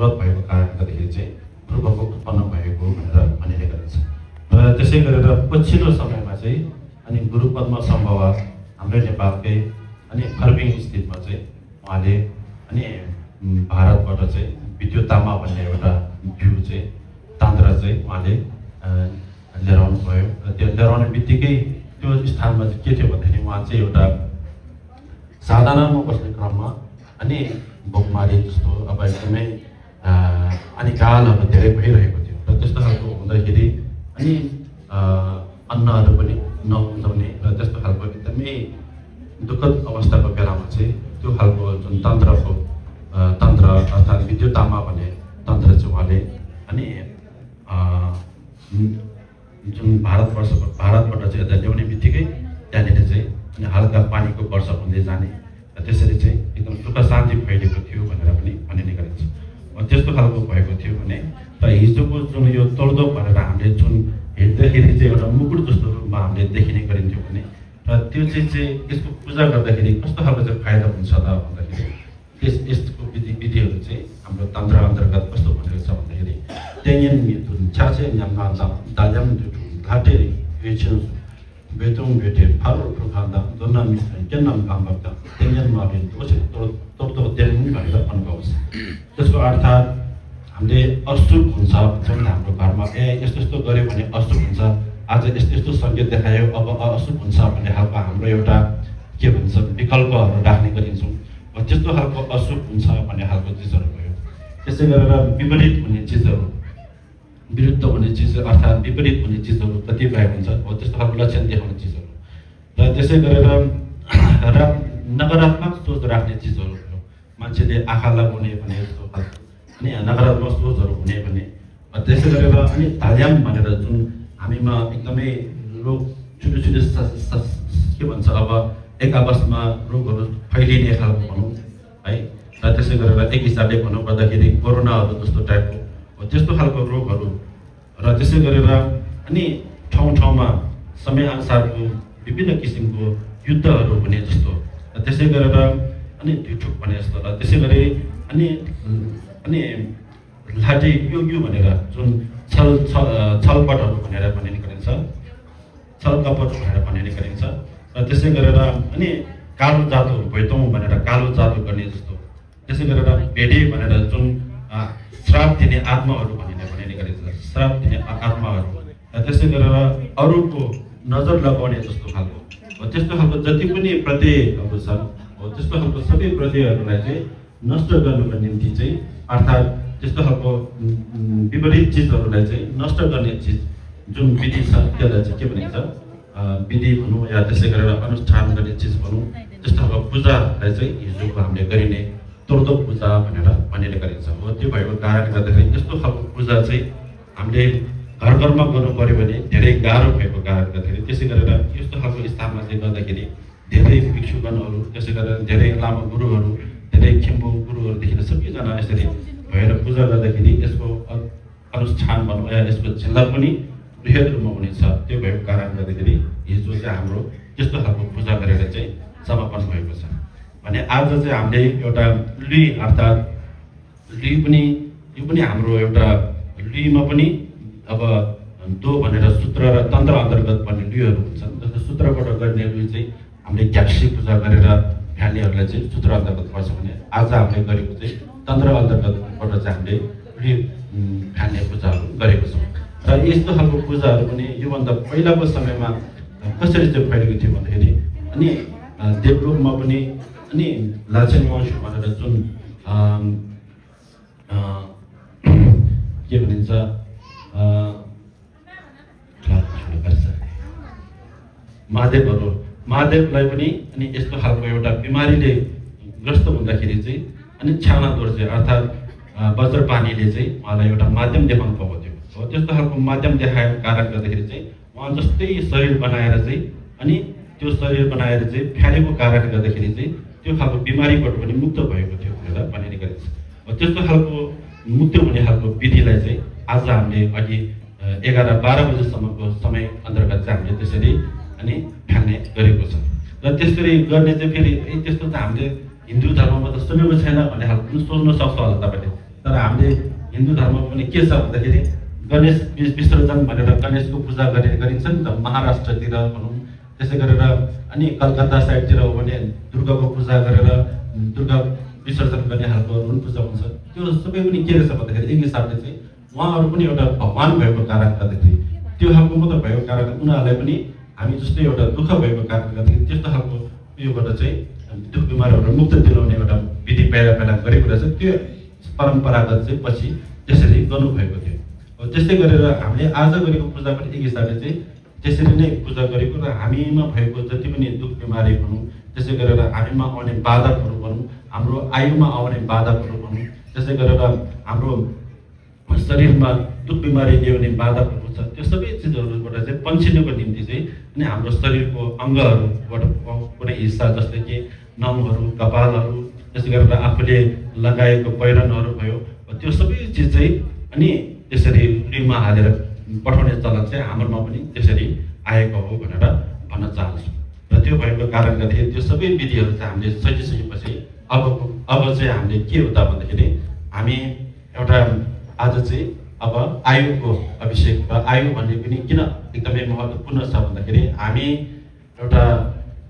जरुरत भएको कारणले गर्दाखेरि चाहिँ गुरुबको उत्पन्न भएको भनेर भनिने गरिन्छ। र त्यसै गरेर पछिल्लो समयमा चाहिँ अनि गुरुपद्म सम्भव हाम्रै नेपालकै अनि फर्बिङ स्थितमा चाहिँ उहाँले अनि भारतबाट चाहिँ विद्युत तामा भन्ने एउटा भ्यू चाहिँ तन्त्र चाहिँ उहाँले लिएर आउनु भयो। र त्यो लिएर आउने बित्तिकै त्यो स्थानमा चाहिँ के थियो भन्दाखेरि उहाँ चाहिँ एउटा साधनामा बस्ने क्रममा अनि भोकमारी जस्तो अब एकदमै अनि कालहरू धेरै भइरहेको थियो र त्यस्तो खालको हुँदाखेरि अनि अन्नहरू पनि नहुँदाउने र त्यस्तो खालको एकदमै दुःखद अवस्थाको बेलामा चाहिँ त्यो खालको जुन तन्त्र अर्थात् विद्युत तामा भन्ने तन्त्र चाहिँ उहाँले अनि जुन भारतबाट चाहिँ यता ल्याउने बित्तिकै त्यहाँनिर चाहिँ अनि हल्का पानीको वर्षा हुँदै जाने र त्यसरी चाहिँ एकदम सुख शान्ति फैलिएको थियो भनेर पनि भनिने गरिन्छ। त्यस्तो खालको भएको थियो भने र हिजोको जुन यो तोडदोप भनेर हामीले जुन हेर्दाखेरि चाहिँ एउटा मुकुट जस्तो रूपमा हामीले देखिने गरिन्थ्यो भने र त्यो चाहिँ यसको पूजा गर्दाखेरि कस्तो खालको चाहिँ फाइदा हुन्छ त भन्दाखेरि यसको विधिहरू चाहिँ हाम्रो तन्त्र अन्तर्गत कस्तो भनेको छ भन्दाखेरि त्यहाँनिर मितुन छ्याछे न्याम्गा दाल्याम घाटे वेचन बेतुङ बेटे फारो खाँदा दोना मिस्त्र केन्नाम काम गर्दा त्यहाँनिर मार्ने दोषे तोड्दो त्यहाँ भनेर भन्नुहोस्। त्यसको अर्थात् हामीले अशुभ हुन्छ भन्छौँ नि हाम्रो घरमा यस्तो यस्तो गऱ्यो भने अशुभ हुन्छ, आज यस्तो यस्तो सङ्केत देखायो अब अशुभ हुन्छ भन्ने खालको हाम्रो एउटा के भन्छ विकल्पहरू राख्ने गरिन्छौँ। त्यस्तो खालको अशुभ हुन्छ भन्ने खालको चिजहरू भयो। त्यसै गरेर विपरीत हुने चिजहरू, विरुद्ध हुने चिज अर्थात् विपरीत हुने चिजहरू कतिपय हुन्छ हो त्यस्तो खालको लक्षण देखाउने चिजहरू र त्यसै गरेर नकारात्मक सोच राख्ने चिजहरू भयो। मान्छेले आँखा लगाउने भने जस्तो खालको अनि नकारात्मक सोचहरू हुने भने त्यसै गरेर अनि धाल्याम भनेर जुन हामीमा एकदमै रोग छुटो के भन्छ अब एक आपसमा रोगहरू फैलिने खालको भनौँ है र त्यसै गरेर एक हिसाबले भन्नु पर्दाखेरि कोरोनाहरू जस्तो टाइपको हो त्यस्तो खालको रोगहरू र त्यसै गरेर अनि ठाउँ ठाउँमा समयअनुसारको विभिन्न किसिमको युद्धहरू हुने जस्तो र त्यसै गरेर अनि ढिठुक भने जस्तो र त्यसै गरी अनि लाटे यो भनेर जुन छलपटहरू भनेर भनिने गरिन्छ, छलकपट भनेर भनिने गरिन्छ र त्यसै गरेर अनि कालो जादु भैतौँ भनेर कालो जादु गर्ने जस्तो, त्यसै गरेर भेडे भनेर जुन श्राप दिने आत्माहरू भनिने गरिन्छ, श्राप दिने आत्माहरू र त्यसै गरेर अरूको नजर लगाउने जस्तो खालको हो त्यस्तो खालको जति पनि प्रत्ययहरू छन् हो त्यस्तो खालको सबै प्रत्ययहरूलाई चाहिँ नष्ट गर्नुको निम्ति चाहिँ अर्थात् त्यस्तो खालको विपरीत चिजहरूलाई चाहिँ नष्ट गर्ने चिज जुन विधि छ त्यसलाई चाहिँ के भनिन्छ विधि भनौँ या त्यसै गरेर अनुष्ठान गर्ने चिज भनौँ त्यस्तो खालको पूजालाई चाहिँ हिजोको हामीले गरिने तोड्दो पूजा भनेर भनिने गरिन्छ हो। त्यो भएको कारणले गर्दाखेरि यस्तो खालको पूजा चाहिँ हामीले घर घरमा गर्नु पऱ्यो भने धेरै गाह्रो भएको कारणले गर्दाखेरि त्यसै गरेर यस्तो खालको स्थानमा चाहिँ गर्दाखेरि धेरै भिक्षुगणहरू त्यसै गरेर धेरै लामो गुरुहरू धेरै खिम्बु गुरुहरूदेखि सबैजना यसरी भएर पूजा गर्दाखेरि यसको अनुष्ठान भनौँ या यसको झिल्ला पनि बृहत रूपमा हुनेछ। त्यो भएको कारणले गर्दाखेरि हिजो चाहिँ हाम्रो त्यस्तो खालको पूजा गरेर चाहिँ समापन भएको छ भने आज चाहिँ हामीले एउटा लुई अर्थात् लुई पनि यो पनि हाम्रो एउटा लुईमा पनि अब दो भनेर सूत्र र तन्त्र अन्तर्गत भन्ने लुईहरू हुन्छन्। जस्तो सूत्रबाट गर्ने लुई चाहिँ हामीले घ्याक्सी पूजा गरेर फ्याल्नेहरूलाई चाहिँ सूत्र अन्तर्गत पर्छ भने आज हामीले गरेको चाहिँ तन्त्र अन्तर्गतबाट चाहिँ हामीले लुई फ्याल्ने पूजाहरू गरेको छौँ र यस्तो खालको पूजाहरू पनि योभन्दा पहिलाको समयमा कसरी चाहिँ फैलिएको थियो भन्दाखेरि अनि देवलोकमा पनि अनि लाचेन वंश भनेर जुन के भनिन्छ महादेवलाई पनि अनि यस्तो खालको एउटा बिमारीले ग्रस्त हुँदाखेरि चाहिँ अनि छ्याना दोर्जे अर्थात् वज्रपानीले चाहिँ उहाँलाई एउटा माध्यम देखाउनु पाएको थियो हो। त्यस्तो खालको माध्यम देखाएको कारणले गर्दाखेरि चाहिँ उहाँ जस्तै शरीर बनाएर चाहिँ अनि त्यो शरीर बनाएर चाहिँ फ्यालेको कारणले गर्दाखेरि चाहिँ त्यो खालको बिमारीबाट पनि मुक्त भएको थियो भनेर भनिने गरिन्छ हो। त्यस्तो खालको मुक्त हुने खालको विधिलाई चाहिँ आज हामीले अघि 11-12 बजेसम्मको समय अन्तर्गत चाहिँ हामीले त्यसरी अनि फ्याल्ने गरेको छ र त्यसरी गर्ने चाहिँ फेरि त्यस्तो त हामीले हिन्दू धर्ममा त सुनेको छैन भन्ने खालको पनि सोच्न सक्छ होला तपाईँले तर हामीले हिन्दू धर्ममा पनि के छ भन्दाखेरि गणेश विसर्जन भनेर गणेशको पूजा गरिन्छ नि त महाराष्ट्रतिर भनौँ। त्यसै गरेर अनि कलकत्ता साइडतिर हो भने दुर्गाको पूजा गरेर दुर्गा विसर्जन गर्ने खालको पूजा हुन्छ। त्यो सबै पनि के रहेछ भन्दाखेरि एक हिसाबले चाहिँ उहाँहरू पनि एउटा भगवान भएको कारणले गर्दाखेरि त्यो खालको मात्र भएको कारणले उनीहरूलाई पनि हामी जस्तै एउटा दुःख भएको कारणले गर्दाखेरि त्यस्तो खालको उयोबाट चाहिँ दुःख बिमारहरू मुक्त दिलाउने एउटा विधि पहिला गरेको रहेछ। त्यो परम्परागत चाहिँ पछि त्यसरी गर्नुभएको थियो। त्यस्तै गरेर हामीले आज गरेको पूजा पनि एक हिसाबले चाहिँ त्यसरी नै पूजा गरेको र हामीमा भएको जति पनि दुःख बिमारी भनौँ, त्यसै गरेर हामीमा आउने बाधकहरू भनौँ, हाम्रो आयुमा आउने बाधकहरू भनौँ, त्यसै गरेर हाम्रो शरीरमा दुःख बिमारी ल्याउने बाधकहरू छ, त्यो सबै चिजहरूबाट चाहिँ पन्छिनुको निम्ति चाहिँ अनि हाम्रो शरीरको अङ्गहरूबाट कुनै हिस्सा जस्तै कि नमहरू, कपालहरू, त्यसै गरेर आफूले लगाएको पहिरनहरू भयो, त्यो सबै चिज चाहिँ अनि त्यसरी रुईमा हालेर पठाउने चलन चाहिँ हाम्रोमा पनि त्यसरी आएको हो भनेर भन्न चाहन्छु। र त्यो भएको कारणले गर्दाखेरि त्यो सबै विधिहरू चाहिँ हामीले सकिसकेपछि अब चाहिँ हामीले के हुँदा भन्दाखेरि हामी एउटा आज चाहिँ अब आयुको अभिषेक र आयु भन्ने पनि किन एकदमै महत्त्वपूर्ण छ भन्दाखेरि हामी एउटा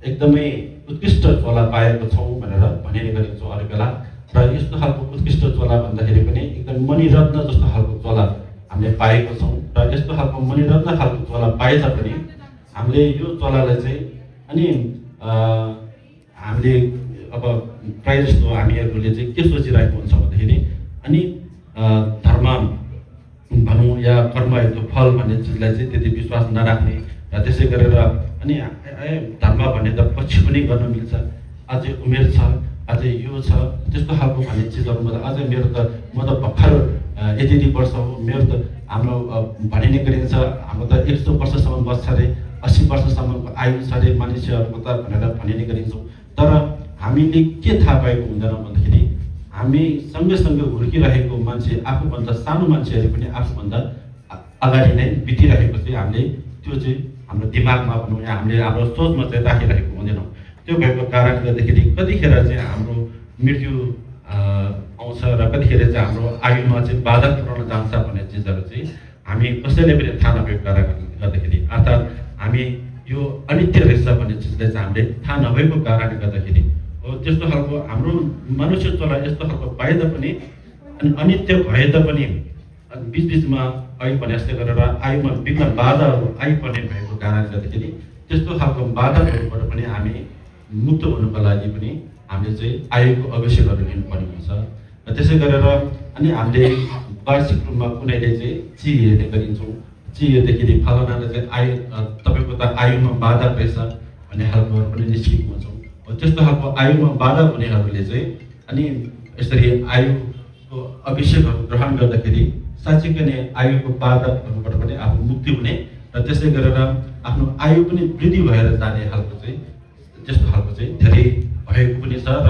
एकदमै उत्कृष्ट चोला पाएको छौँ भनेर भनिने गरिन्छौँ अरू बेला। र यस्तो खालको उत्कृष्ट चोला भन्दाखेरि पनि एकदम मणिरत्न जस्तो खालको चोला हामीले पाएको छौँ। र यस्तो खालको मणिरत्न खालको चोला पाए तापनि हामीले यो चोलालाई चाहिँ अनि हामीले अब प्रायः जस्तो हामीहरूले चाहिँ के सोचिरहेको हुन्छ भन्दाखेरि अनि धर्म भनौँ या कर्महरूको फल भन्ने चिजलाई चाहिँ त्यति विश्वास नराख्ने र त्यसै गरेर अनि धर्म भन्ने त पछि पनि गर्न मिल्छ, अझै उमेर छ, अझै यो छ, त्यस्तो खालको भन्ने चिजहरूमा त अझै मेरो त म त भर्खर यति वर्ष हो, मेरो त हाम्रो भनिने गरिन्छ हाम्रो त 100 वर्षसम्म बस्छ अरे, 80 वर्षसम्मको आयु छ अरे मानिसहरूको त भनेर भनिने गरिन्छौँ। तर हामीले के थाहा पाएको हुँदैन भन्दाखेरि हामी सँगै हुर्किरहेको मान्छे आफूभन्दा सानो मान्छेहरू पनि आफूभन्दा अगाडि नै बितिरहेको चाहिँ हामीले त्यो चाहिँ हाम्रो दिमागमा भनौँ या हामीले हाम्रो सोचमा चाहिँ राखिरहेको हुँदैनौँ। त्यो भएको कारणले गर्दाखेरि कतिखेर चाहिँ हाम्रो मृत्यु आउँछ र कतिखेर चाहिँ हाम्रो आयुमा चाहिँ बाधक पुर्याउन जान्छ भन्ने चिजहरू चाहिँ हामी कसैले पनि थाहा नभएको कारणले गर्दाखेरि अर्थात् हामी यो अनित्य रहेछ भन्ने चिजलाई चाहिँ हामीले थाहा नभएको कारणले गर्दाखेरि हो त्यस्तो खालको हाम्रो मनुष्य चोला यस्तो खालको पाए तापनि अनि अनित्य भए तापनि बिचमा अहिले भने जस्तै गरेर आयुमा विघ्न बाधाहरू आइपर्ने भएको कारणले गर्दाखेरि त्यस्तो खालको बाधाहरूबाट पनि हामी मुक्त हुनुको लागि पनि हामीले चाहिँ आयुको अभिषेकहरू लिनुपर्ने हुन्छ। र त्यसै गरेर अनि हामीले वार्षिक रूपमा कुनैले चाहिँ ची हेर्ने गरिन्छौँ, ची हेर्दाखेरि फलानाले चाहिँ आयु तपाईँको त आयुमा बाधा रहेछ भन्ने खालकोहरू पनि निस्केको हुन्छौँ। त्यस्तो खालको आयुमा बाधा हुनेहरूले चाहिँ अनि यसरी आयुको अभिषेकहरू ग्रहण गर्दाखेरि साँच्चीकै नै आयुको बाधाहरूबाट पनि आफू मुक्ति हुने र त्यसै गरेर आफ्नो आयु पनि वृद्धि भएर जाने खालको चाहिँ त्यस्तो खालको चाहिँ धेरै भएको पनि छ र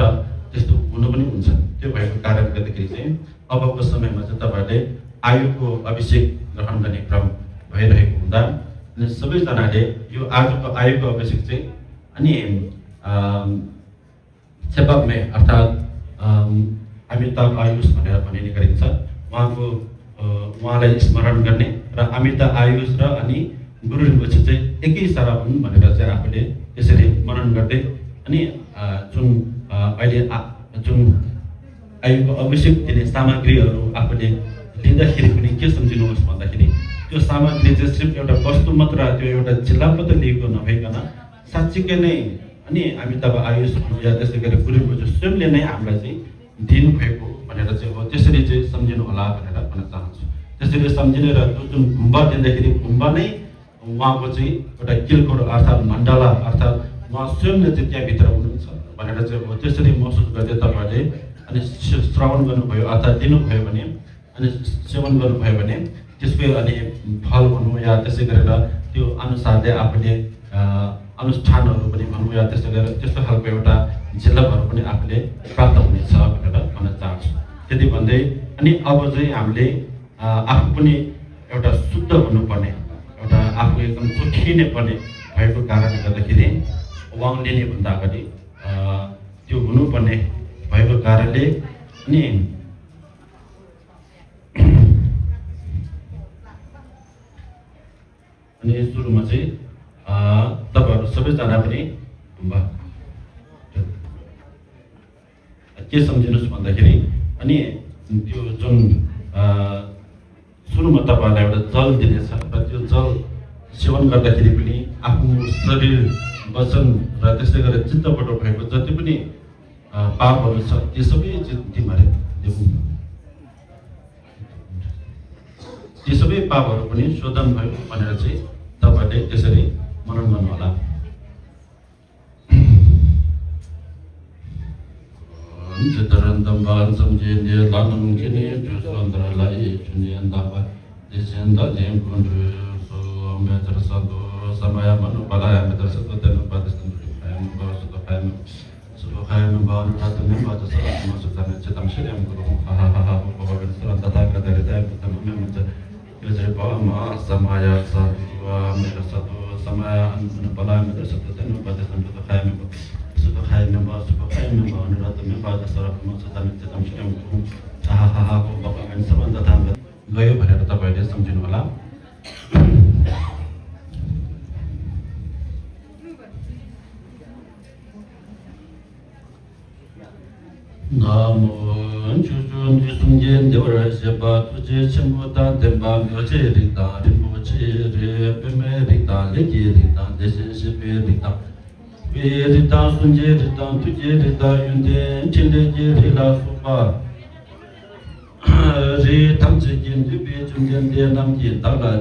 त्यस्तो हुनु पनि हुन्छ। त्यो भएको कारणले गर्दाखेरि चाहिँ अबको समयमा चाहिँ तपाईँहरूले आयुको अभिषेक ग्रहण गर्ने क्रम भइरहेको हुँदा अनि सबैजनाले यो आजको आयुको अभिषेक चाहिँ अनि सेपकमे अर्थात् अमिताभ आयुष भनेर भनिने गरिन्छ, उहाँलाई स्मरण गर्ने र अमिता आयुष र अनि गुरु रिम्पोछे चाहिँ एकै सारा हुन् भनेर चाहिँ आफूले त्यसरी मनन गर्दै अनि जुन अहिले जुन आयुको अभिषेक दिने सामग्रीहरू आफूले लिँदाखेरि पनि के सम्झिनुहोस् भन्दाखेरि त्यो सामग्री चाहिँ सिर्फ एउटा वस्तु मात्र, त्यो एउटा जिल्ला मात्र लिएको नभइकन साँच्चीकै नै अनि अमिताभ आयुष या त्यसै गरी गुरु रिम्पोछे स्वयंले नै हामीलाई चाहिँ दिनुभएको भनेर चाहिँ हो त्यसरी चाहिँ सम्झिनु होला भनेर भन्न चाहन्छु। त्यसरी सम्झिने र जुन गुम्बा दिँदाखेरि गुम्बा नै उहाँको चाहिँ एउटा किलकोट अर्थात् मण्डला अर्थात् उहाँ स्वयंले चाहिँ त्यहाँभित्र हुनुहुन्छ भनेर चाहिँ हो त्यसरी महसुस गर्दै तपाईँहरूले अनि श्रवण गर्नुभयो अर्थात् दिनुभयो भने अनि सेवन गर्नुभयो भने त्यसको अनि फल भनौँ या त्यसै गरेर त्यो अनुसारले आफूले अनुष्ठानहरू पनि भनौँ या त्यसै गरेर त्यस्तो खालको एउटा झलकहरू पनि आफूले प्राप्त हुनेछ भनेर भन्न चाहन्छु। त्यति भन्दै अनि अब चाहिँ हामीले आफू पनि एउटा शुद्ध हुनुपर्ने, एउटा आफू एकदम जोखिनै पर्ने भएको कारणले गर्दाखेरि वाङ लिने भन्दा अगाडि त्यो हुनुपर्ने भएको कारणले अनि अनि सुरुमा चाहिँ तपाईँहरू सबैजना पनि के सम्झिनुहोस् भन्दाखेरि अनि त्यो जुन सुरुमा तपाईँहरूलाई एउटा जल दिनेछ र त्यो जल सेवन गर्दाखेरि पनि आफ्नो शरीर वचन र त्यसै गरेर चित्तबाट भएको जति पनि पापहरू छ त्यो सबै ती सबै पापहरू पनि शोधन भयो भनेर चाहिँ तपाईँहरूले त्यसरी मनन गर्नुहोला। चितरन्दम बाल सम्झिने लानम किने जुसन्द्रलाई चुनियन दाबा दिसेन दजिम कुन्डु सो अम्बेतर सदो समय मनु बलाय अम्बेतर सदो तेनु पादस्तन फायम बसतो फायम सो फायम बाल रातमे बाज सरा मसुतन चितम श्रीम गुरु हा हा हा भगवान सरा तथा कदरे ताय तम में मत योजरे पामा समय सदो अम्बेतर सदो समय अनु बलाय अम्बेतर सदो तेनु पादस्तन तो फायम Subhanallah wa subhanallah wa nuratami pada saraf maksudnya kita mesti hahaha ko bakalan saban datang gaya भनेर तपाईहरुले सम्झिनु होला। Namo Chujun Sungen Devara Seba Tuje Chemuta Demba Myoche Rita Rinpoche Repeme Rita Leki Rita Deshe Shepe Rita Rita Sunje Rita Tuje Rita Yunde Chile Rila Supa Re Tamche Jin Dupe Chungen De Namji Tala